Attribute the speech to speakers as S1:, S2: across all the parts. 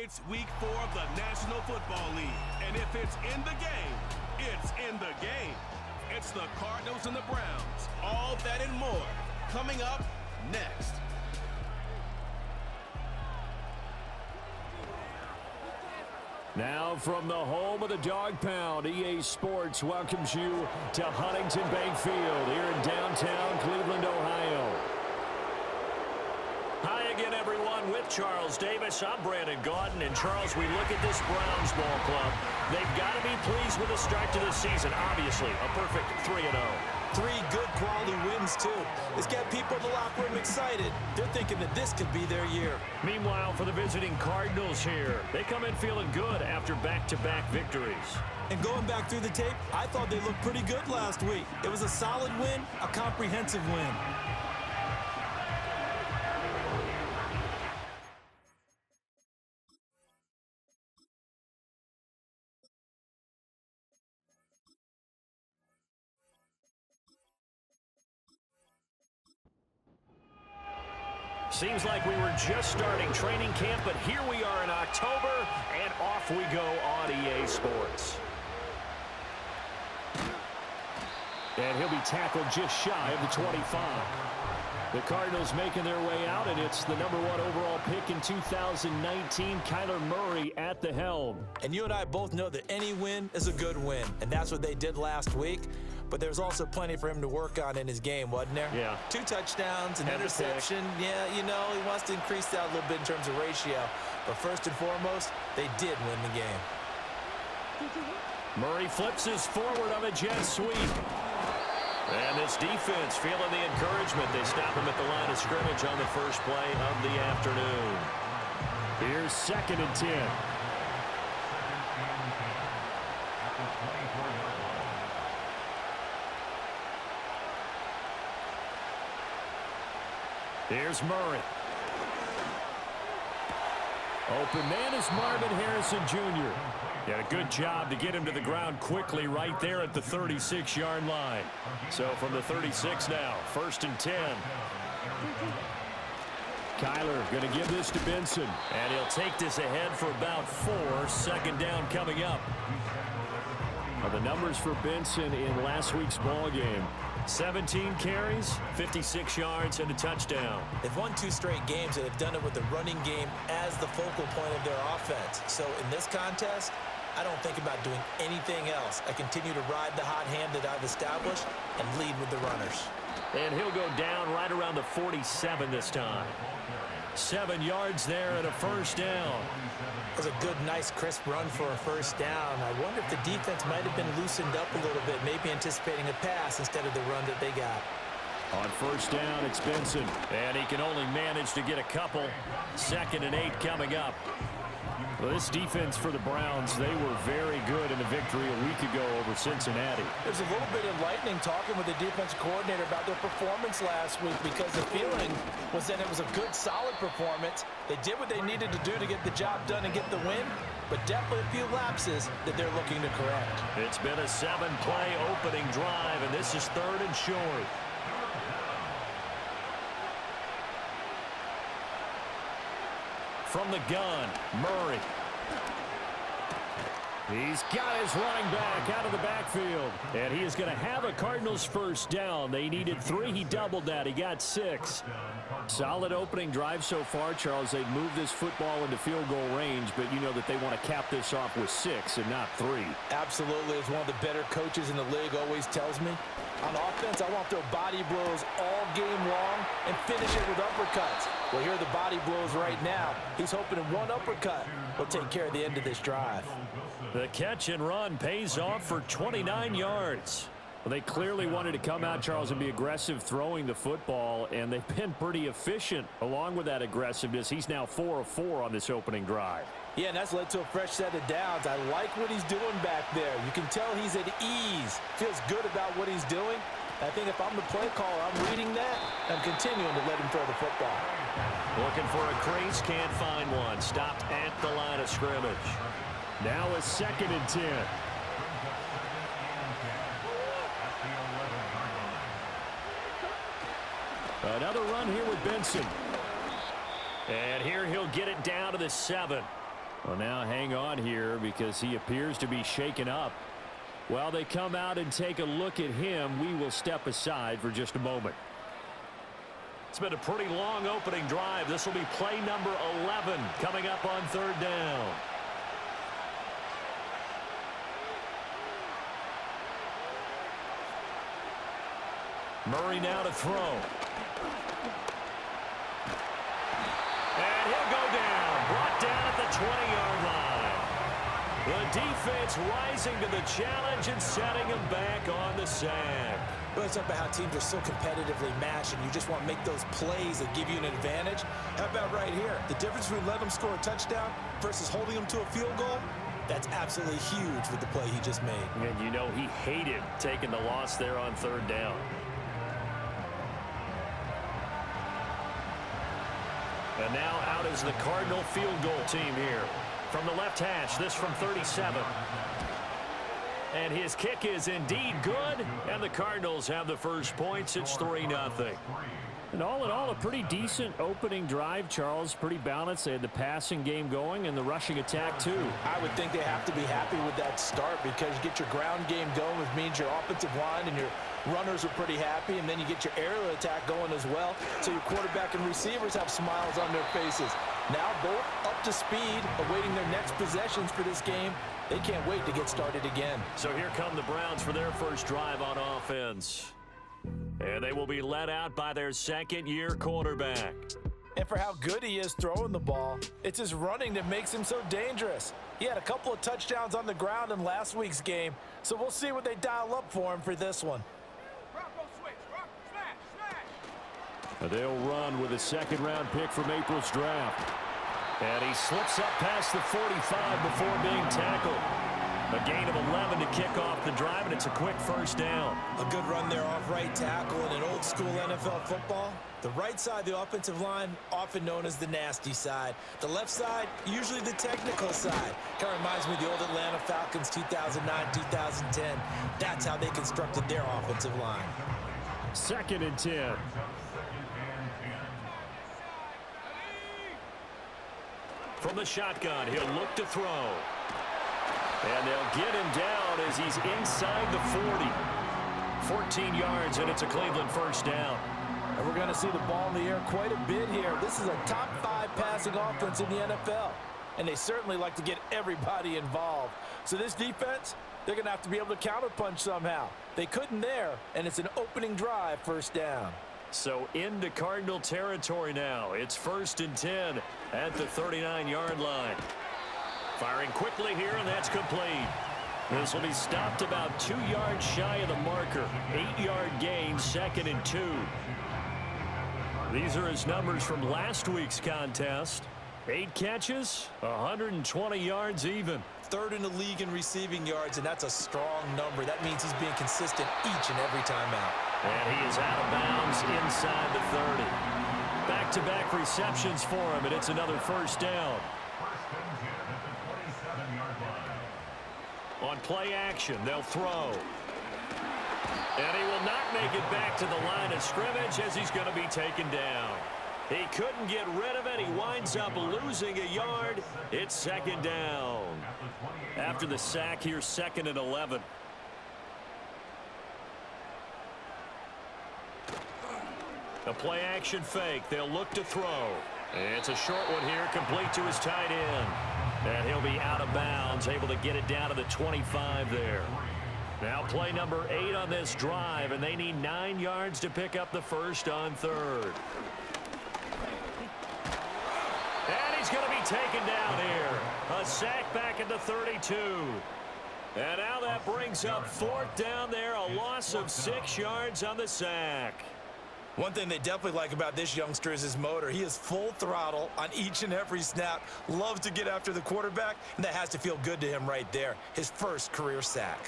S1: It's week 4 of the National Football League. And if it's in the game, it's in the game. It's the Cardinals and the Browns. All that and more coming up next.
S2: Now from the home of the Dog Pound, EA Sports welcomes you to Huntington Bank Field here in downtown Cleveland, Ohio.
S3: Hi again, everyone. With Charles Davis, I'm Brandon Gaudin. And, Charles, we look at this Browns ball club. They've got to be pleased with the start to this season. Obviously, a perfect 3-0.
S4: 3 good quality wins, too. It's got people in the locker room excited. They're thinking that this could be their year.
S3: Meanwhile, for the visiting Cardinals here, they come in feeling good after back-to-back victories.
S4: And going back through the tape, I thought they looked pretty good last week. It was a solid win, a comprehensive win.
S3: Seems like we were just starting training camp, but here we are in October, and off we go on EA Sports.
S2: And he'll be tackled just shy of the 25. The Cardinals making their way out, and it's the #1 overall pick in 2019, Kyler Murray at the helm.
S4: And you and I both know that any win is a good win, and that's what they did last week. But there's also plenty for him to work on in his game, wasn't there?
S3: Yeah.
S4: 2 touchdowns, an interception. Yeah, you know, he wants to increase that a little bit in terms of ratio. But first and foremost, they did win the game.
S3: Murray flips his forward on a jet sweep. And this defense feeling the encouragement. They stop him at the line of scrimmage on the first play of the afternoon.
S2: Here's 2nd and 10. Here's Murray. Open man is Marvin Harrison Jr. Did a good job to get him to the ground quickly right there at the 36-yard line. So from the 36 now, 1st and 10. Kyler going to give this to Benson.
S3: And he'll take this ahead for about 4. 2nd down coming up.
S2: Well, the numbers for Benson in last week's ball game.
S3: 17 carries, 56 yards, and a touchdown.
S4: They've won 2 straight games, and they've done it with the running game as the focal point of their offense. So in this contest, I don't think about doing anything else. I continue to ride the hot hand that I've established and lead with the runners.
S3: And he'll go down right around the 47 this time.
S2: 7 yards there and a 1st down.
S4: It was a good, nice, crisp run for a 1st down. I wonder if the defense might have been loosened up a little bit, maybe anticipating a pass instead of the run that they got.
S2: On 1st down, it's Benson.
S3: And he can only manage to get a couple. 2nd and 8 coming up.
S2: Well, this defense for the Browns, they were very good in the victory a week ago over Cincinnati.
S4: There's a little bit enlightening talking with the defensive coordinator about their performance last week, because the feeling was that it was a good, solid performance. They did what they needed to do to get the job done and get the win, but definitely a few lapses that they're looking to correct.
S3: It's been a 7-play opening drive, and this is 3rd and short.
S2: From the gun, Murray. He's got his running back out of the backfield. And he is going to have a Cardinals 1st down. They needed 3. He doubled that. He got 6. Solid opening drive so far, Charles. They've moved this football into field goal range, but you know that they want to cap this off with 6 and not 3.
S4: Absolutely. As one of the better coaches in the league always tells me, on offense, I want to throw body blows all game long and finish it with uppercuts. Well, here are the body blows right now. He's hoping in one uppercut will take care of the end of this drive.
S3: The catch and run pays off for 29 yards.
S2: Well, they clearly wanted to come out, Charles, and be aggressive throwing the football, and they've been pretty efficient along with that aggressiveness. He's now 4 of 4 on this opening drive.
S4: Yeah, and that's led to a fresh set of downs. I like what he's doing back there. You can tell he's at ease. Feels good about what he's doing. I think if I'm the play caller, I'm reading that. I'm continuing to let him throw the football.
S3: Looking for a crease, can't find one. Stopped at the line of scrimmage.
S2: Now a 2nd and 10. Another run here with Benson.
S3: And here he'll get it down to the 7.
S2: Well, now hang on here because he appears to be shaken up. While they come out and take a look at him, we will step aside for just a moment.
S3: It's been a pretty long opening drive. This will be play number 11 coming up on third down. Murray now to throw. And he'll go down. Brought down at the 20-yard line. The defense rising to the challenge and setting him back on the sack.
S4: Well, let's talk about how teams are so competitively matched, and you just want to make those plays that give you an advantage. How about right here? The difference between letting them score a touchdown versus holding them to a field goal, that's absolutely huge with the play he just made.
S3: And you know he hated taking the loss there on third down. And now out is the Cardinal field goal team here. From the left hash, this from 37. And his kick is indeed good, and the Cardinals have the first points. It's 3-0.
S2: And all in all, a pretty decent opening drive, Charles. Pretty balanced. They had the passing game going and the rushing attack, too.
S4: I would think they have to be happy with that start because you get your ground game going, which means your offensive line and your runners are pretty happy, and then you get your aerial attack going as well. So your quarterback and receivers have smiles on their faces. Now both up to speed, awaiting their next possessions for this game. They can't wait to get started again.
S3: So here come the Browns for their first drive on offense. And they will be led out by their second-year quarterback.
S4: And for how good he is throwing the ball, it's his running that makes him so dangerous. He had a couple of touchdowns on the ground in last week's game, so we'll see what they dial up for him for this one.
S2: They'll run with a second-round pick from April's draft.
S3: And he slips up past the 45 before being tackled. A gain of 11 to kick off the drive, and it's a quick first down.
S4: A good run there off right tackle in an old-school NFL football. The right side, the offensive line, often known as the nasty side. The left side, usually the technical side. Kind of reminds me of the old Atlanta Falcons 2009, 2010. That's how they constructed their offensive line.
S2: 2nd and 10.
S3: From the shotgun, he'll look to throw. And they'll get him down as he's inside the 40. 14 yards, and it's a Cleveland first down.
S4: And we're going to see the ball in the air quite a bit here. This is a top 5 passing offense in the NFL. And they certainly like to get everybody involved. So this defense, they're going to have to be able to counterpunch somehow. They couldn't there, and it's an opening drive, first down.
S3: So into Cardinal territory now. It's 1st and 10 at the 39-yard line. Firing quickly here, and that's complete. This will be stopped about 2 yards shy of the marker. 8-yard gain, 2nd and 2. These are his numbers from last week's contest. 8 catches, 120 yards even.
S4: 3rd in the league in receiving yards, and that's a strong number. That means he's being consistent each and every time out.
S3: And he is out of bounds inside the 30. Back-to-back receptions for him, and it's another first down. On play action, they'll throw. And he will not make it back to the line of scrimmage as he's going to be taken down. He couldn't get rid of it. He winds up losing a yard. It's 2nd down. After the sack, here's 2nd and 11. A play action fake. They'll look to throw. It's a short one here, complete to his tight end. And he'll be out of bounds, able to get it down to the 25 there. Now play number 8 on this drive, and they need 9 yards to pick up the first on 3rd. And he's going to be taken down here. A sack back at the 32. And now that brings up 4th down there, a loss of 6 yards on the sack.
S4: One thing they definitely like about this youngster is his motor. He is full throttle on each and every snap. Loves to get after the quarterback, and that has to feel good to him right there. His first career sack.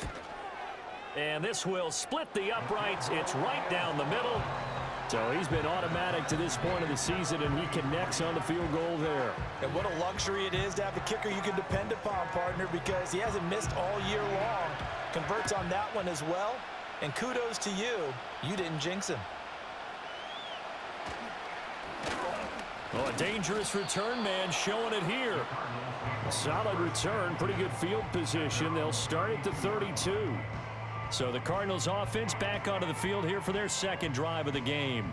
S3: And this will split the uprights. It's right down the middle.
S2: So he's been automatic to this point of the season, and he connects on the field goal there.
S4: And what a luxury it is to have a kicker you can depend upon, partner, because he hasn't missed all year long. Converts on that one as well. And kudos to you. You didn't jinx him.
S2: Oh, a dangerous return man showing it here. A solid return, pretty good field position. They'll start at the 32. So the Cardinals offense back onto the field here for their second drive of the game.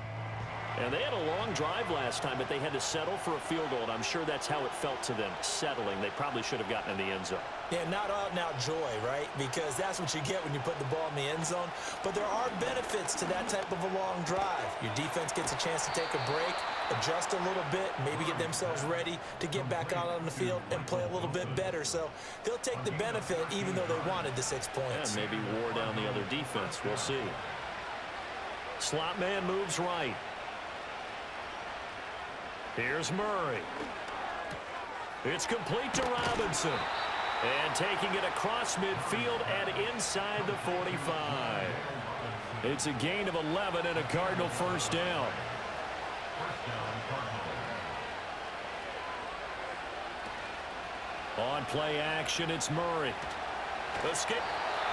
S3: And they had a long drive last time, but they had to settle for a field goal, and I'm sure that's how it felt to them, settling. They probably should have gotten in the end zone.
S4: Yeah, not out and out joy, right? Because that's what you get when you put the ball in the end zone. But there are benefits to that type of a long drive. Your defense gets a chance to take a break, adjust a little bit, maybe get themselves ready to get back out on the field and play a little bit better. So they'll take the benefit even though they wanted the 6 points.
S3: And maybe wore down the other defense. We'll see. Slot man moves right. Here's Murray. It's complete to Robinson. And taking it across midfield and inside the 45.
S2: It's a gain of 11 and a Cardinal first down. On play action, it's Murray.
S3: Escape.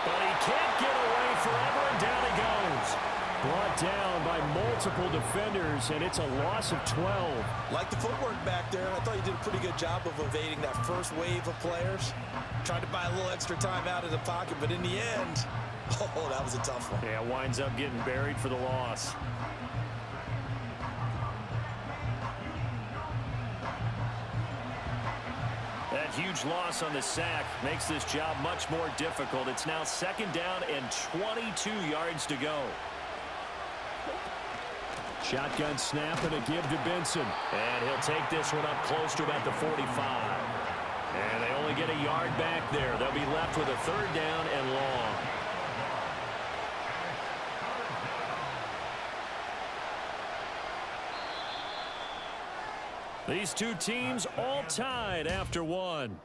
S2: But he can't get away forever, and down he goes. Brought down by multiple defenders, and it's a loss of 12.
S4: Like the footwork back there, I thought you did a pretty good job of evading that first wave of players. Tried to buy a little extra time out of the pocket, but in the end, oh, that was a tough one.
S2: Yeah, winds up getting buried for the loss. That huge loss on the sack makes this job much more difficult. It's now second down and 22 yards to go. Shotgun snap and a give to Benson.
S3: And he'll take this one up close to about the 45.
S2: And they only get a yard back there. They'll be left with a third down and long. These two teams all tied after one.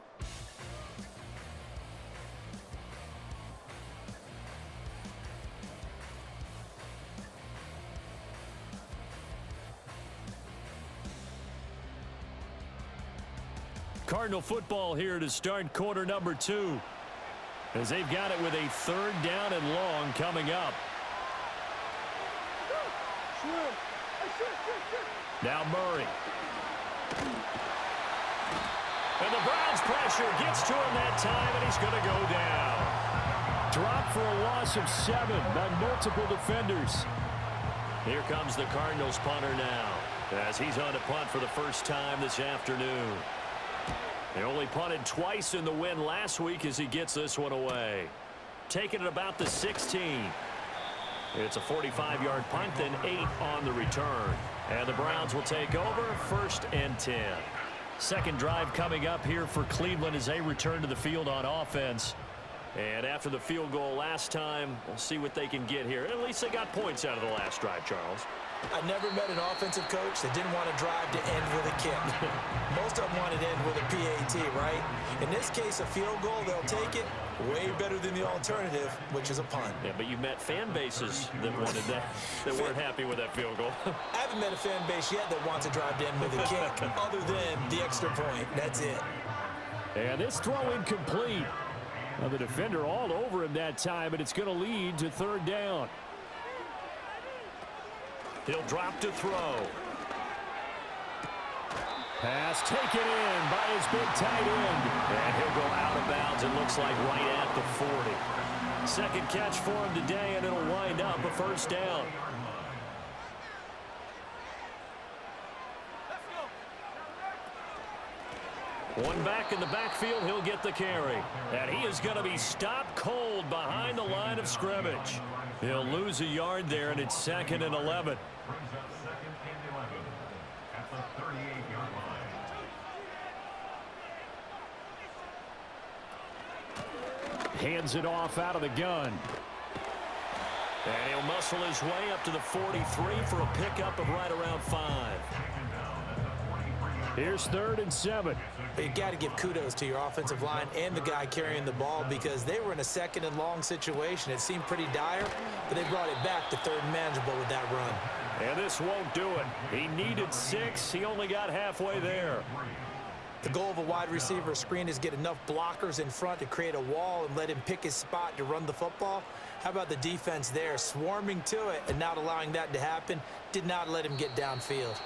S2: Cardinal football here to start quarter number 2. As they've got it with a third down and long coming up. Now Murray. And the Browns pressure gets to him that time, and he's going to go down. Dropped for a loss of 7 by multiple defenders. Here comes the Cardinals punter now, as he's on to punt for the first time this afternoon. They only punted twice in the win last week as he gets this one away. Taking it about the 16. It's a 45-yard punt, then 8 on the return. And the Browns will take over, 1st and 10. Second drive coming up here for Cleveland as they return to the field on offense. And after the field goal last time, we'll see what they can get here. At least they got points out of the last drive, Charles.
S4: I never met an offensive coach that didn't want to drive to end with a kick. Most of them wanted to end with a PAT, right? In this case, a field goal, they'll take it. Way better than the alternative, which is a punt.
S3: Yeah, but you met fan bases that wanted that, that weren't happy with that field goal.
S4: I haven't met a fan base yet that wants to drive to end with a kick, other than the extra point. That's it.
S2: And this throw incomplete. Now the defender all over him that time, but it's going to lead to third down.
S3: He'll drop to throw.
S2: Pass taken in by his big tight end.
S3: And he'll go out of bounds, it looks like, right at the 40.
S2: Second catch for him today, and it'll wind up a first down. One back in the backfield, he'll get the carry. And he is going to be stopped cold behind the line of scrimmage. He'll lose a yard there, and it's 2nd and 11. Hands it off out of the gun.
S3: And he'll muscle his way up to the 43 for a pickup of right around 5.
S2: Here's 3rd and 7.
S4: You got to give kudos to your offensive line and the guy carrying the ball because they were in a 2nd and long situation. It seemed pretty dire, but they brought it back to 3rd and manageable with that run.
S2: And this won't do it. He needed 6. He only got halfway there.
S4: The goal of a wide receiver screen is get enough blockers in front to create a wall and let him pick his spot to run the football. How about the defense there, swarming to it and not allowing that to happen? Did not let him get downfield.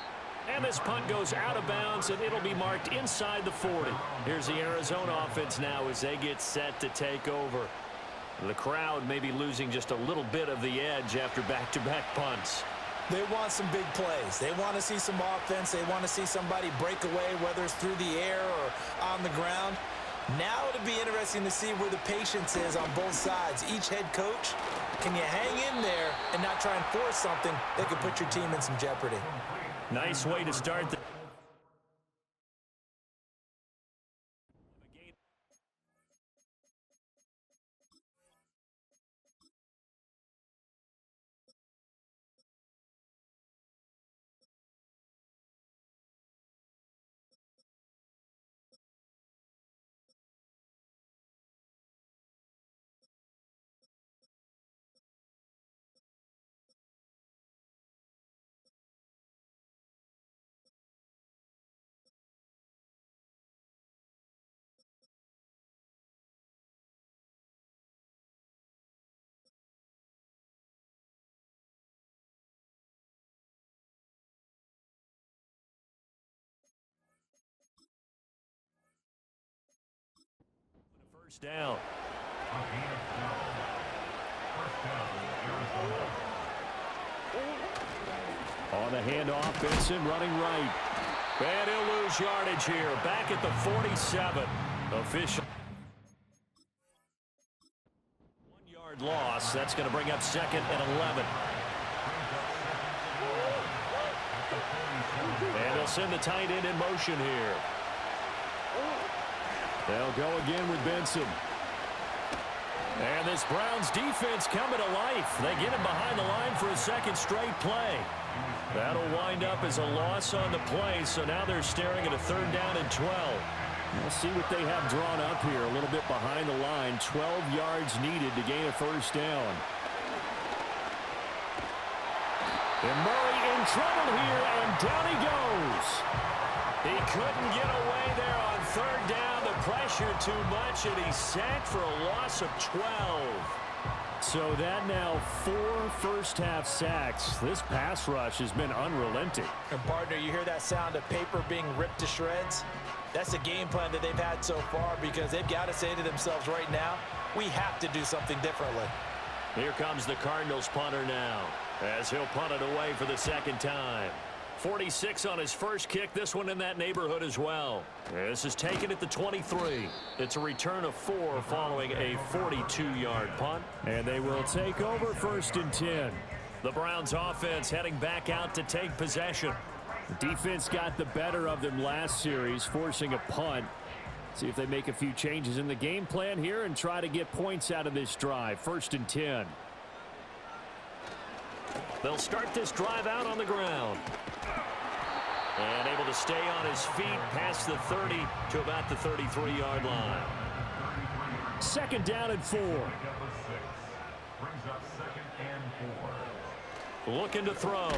S2: And this punt goes out of bounds, and it'll be marked inside the 40. Here's the Arizona offense now as they get set to take over. The crowd may be losing just a little bit of the edge after back-to-back punts.
S4: They want some big plays. They want to see some offense. They want to see somebody break away, whether it's through the air or on the ground. Now it'll be interesting to see where the patience is on both sides. Each head coach, can you hang in there and not try and force something that could put your team in some jeopardy?
S2: Nice way to start the first down. On the handoff, Benson running right. And he'll lose yardage here. Back at the 47. Official. 1 yard loss. That's going to bring up 2nd and 11. And they'll send the tight end in motion here. They'll go again with Benson. And this Browns defense coming to life. They get him behind the line for a second straight play. That'll wind up as a loss on the play, so now they're staring at a 3rd down and 12. We'll see what they have drawn up here. A little bit behind the line. 12 yards needed to gain a 1st down. And Murray in trouble here, and down he goes. He couldn't get away there on 3rd down. The pressure too much, and he's sacked for a loss of 12. So that now 4 first-half sacks. This pass rush has been unrelenting.
S4: And, partner, you hear that sound of paper being ripped to shreds? That's the game plan that they've had so far because they've got to say to themselves right now, we have to do something differently.
S2: Here comes the Cardinals punter now as he'll punt it away for the 2nd time. 46 on his first kick, this one in that neighborhood as well. This is taken at the 23. It's a return of 4 following a 42-yard punt. And they will take over 1st and 10. The Browns offense heading back out to take possession. The defense got the better of them last series, forcing a punt. See if they make a few changes in the game plan here and try to get points out of this drive. 1st and 10. They'll start this drive out on the ground. And able to stay on his feet past the 30 to about the 33-yard line. 2nd down and 4. Looking to throw.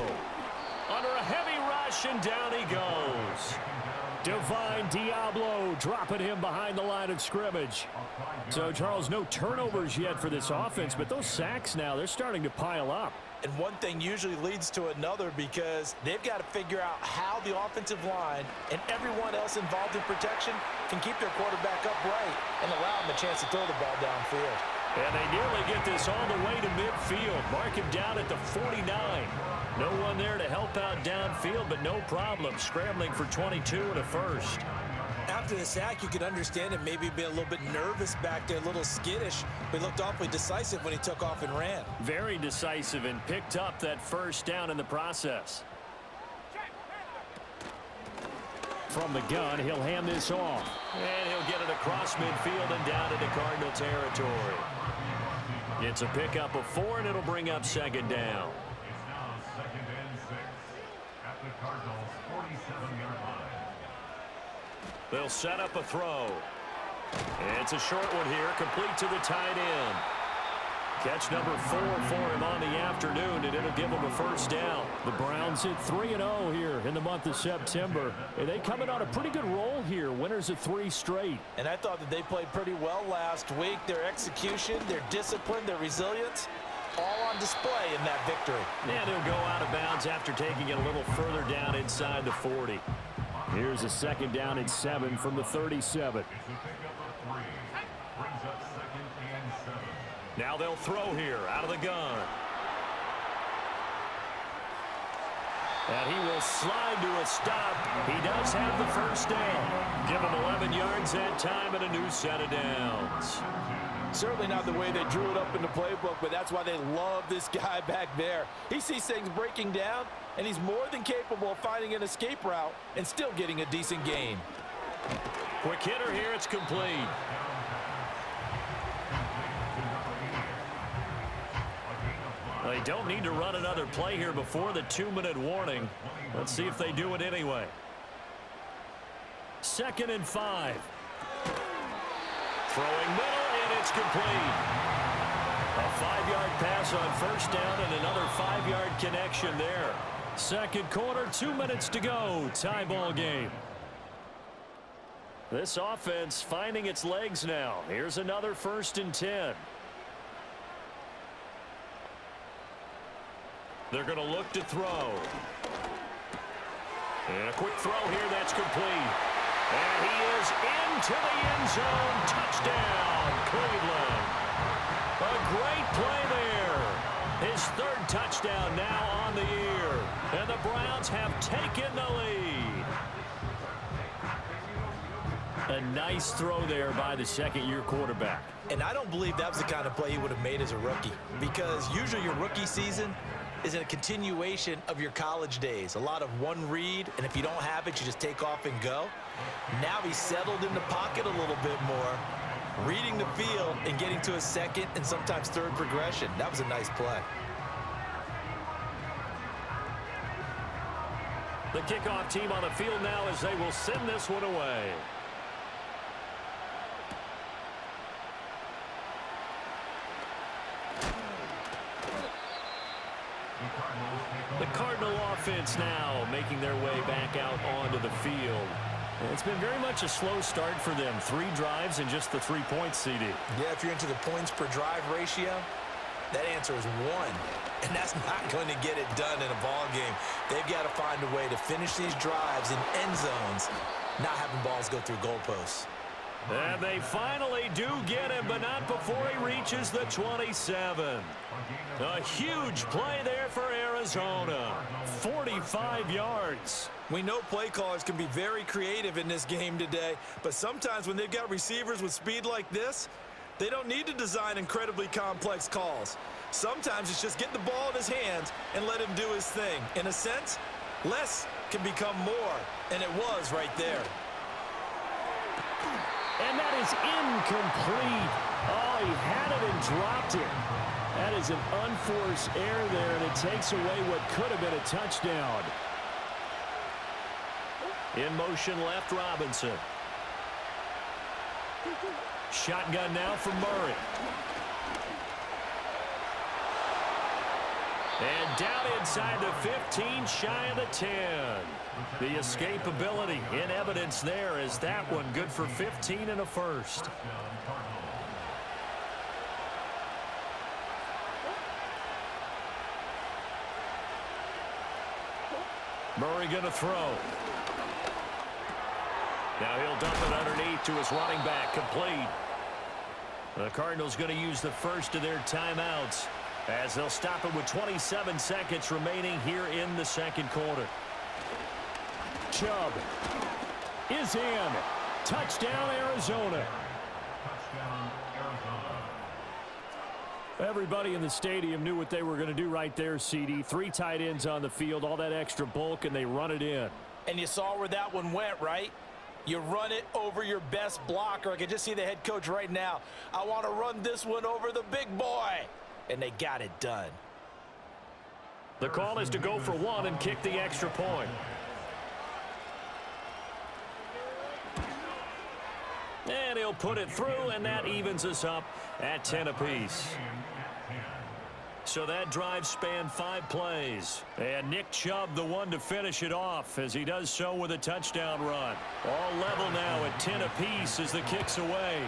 S2: Under a heavy rush, and down he goes. Divine Diablo dropping him behind the line of scrimmage. So, Charles, no turnovers yet for this offense, but those sacks now, they're starting to pile up.
S4: And one thing usually leads to another because they've got to figure out how the offensive line and everyone else involved in protection can keep their quarterback upright and allow him a chance to throw the ball downfield.
S2: And they nearly get this all the way to midfield. Mark him down at the 49. No one there to help out downfield, but no problem. Scrambling for 22 and a 1st.
S4: After the sack, you could understand him maybe being a little bit nervous back there, a little skittish, but he looked awfully decisive when he took off and ran.
S2: Very decisive and picked up that 1st down in the process. From the gun, he'll hand this off. And he'll get it across midfield and down into Cardinal territory. It's a pickup of 4, and it'll bring up 2nd down.
S5: It's now 2nd and 6 at the Cardinals' 47-yard line.
S2: They'll set up a throw. It's a short one here, complete to the tight end. Catch number 4 for him on the afternoon, and it'll give him a 1st down. The Browns hit 3-0 here in the month of September. And they coming on a pretty good roll here, winners of 3 straight.
S4: And I thought that they played pretty well last week. Their execution, their discipline, their resilience all on display in that victory.
S2: And he'll go out of bounds after taking it a little further down inside the 40. Here's a 2nd down and 7 from the 37.
S5: It's a pickup of 3. Brings up 2nd and 7.
S3: Now they'll throw here out of the gun.
S2: And he will slide to a stop. He does have the first down. Give him 11 yards that time and a new set of downs.
S4: Certainly not the way they drew it up in the playbook, but that's why they love this guy back there. He sees things breaking down, and he's more than capable of finding an escape route and still getting a decent gain.
S3: Quick hitter here. It's complete.
S2: They don't need to run another play here before the 2-minute warning. Let's see if they do it anyway. 2nd and 5. Throwing middle, and it's complete. A 5-yard pass on first down and another 5-yard connection there. Second quarter, 2 minutes to go. Tie ball game. This offense finding its legs now. Here's another 1st and 10.
S3: They're going to look to throw. And a quick throw here. That's complete. And he is into the end zone. Touchdown, Cleveland. A great play there. His 3rd touchdown now on the year. And the Browns have taken the lead.
S2: A nice throw there by the 2nd-year quarterback.
S4: And I don't believe that was the kind of play he would have made as a rookie, because usually your rookie season is a continuation of your college days. A lot of one read, and if you don't have it, you just take off and go. Now he's settled in the pocket a little bit more, reading the field and getting to a 2nd and sometimes 3rd progression. That was a nice play.
S2: The kickoff team on the field now as they will send this one away. The Cardinal offense now making their way back out onto the field. It's been very much a slow start for them. 3 drives and just the 3 points, CD.
S4: Yeah, if you're into the points per drive ratio, that answer is 1. And that's not going to get it done in a ball game. They've got to find a way to finish these drives in end zones, not having balls go through goalposts.
S2: And they finally do get him, but not before he reaches the 27. A huge play there for Arizona. 45 yards.
S4: We know play callers can be very creative in this game today, but sometimes when they've got receivers with speed like this, they don't need to design incredibly complex calls. Sometimes it's just get the ball in his hands and let him do his thing. In a sense, less can become more, and it was right there.
S2: And that is incomplete. Oh, he had it and dropped it. That is an unforced error there, and it takes away what could have been a touchdown. In motion left, Robinson. Shotgun now from Murray. And down inside the 15, shy of the 10. The escapability in evidence there is that one good for 15 and a first. Murray going to throw. Now he'll dump it underneath to his running back, complete. The Cardinals going to use the first of their timeouts as they'll stop it with 27 seconds remaining here in the second quarter. Chubb is in. Touchdown, Arizona. Everybody in the stadium knew what they were going to do right there, CD. 3 tight ends on the field, all that extra bulk, and they run it in.
S4: And you saw where that one went, right? You run it over your best blocker. I can just see the head coach right now. I want to run this one over the big boy. And they got it done.
S2: The call is to go for 1 and kick the extra point. And he'll put it through, and that evens us up at 10 apiece. So that drive spanned 5 plays. And Nick Chubb, the one to finish it off, as he does so with a touchdown run. All level now at 10 apiece as the kick's away.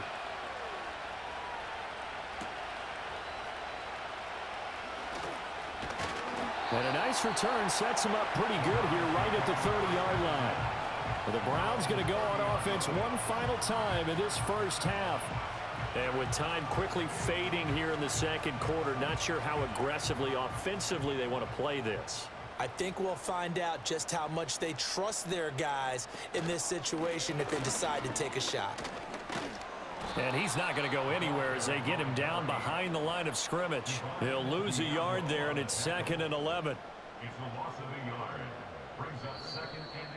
S2: And a nice return sets him up pretty good here right at the 30-yard line. The Browns going to go on offense one final time in this first half.
S3: And with time quickly fading here in the second quarter, not sure how aggressively, offensively they want to play this.
S4: I think we'll find out just how much they trust their guys in this situation if they decide to take a shot.
S3: And he's not going to go anywhere as they get him down behind the line of scrimmage. He'll lose a yard there, and it's 2nd and 11.
S5: It's a loss of a yard. Brings up 2nd and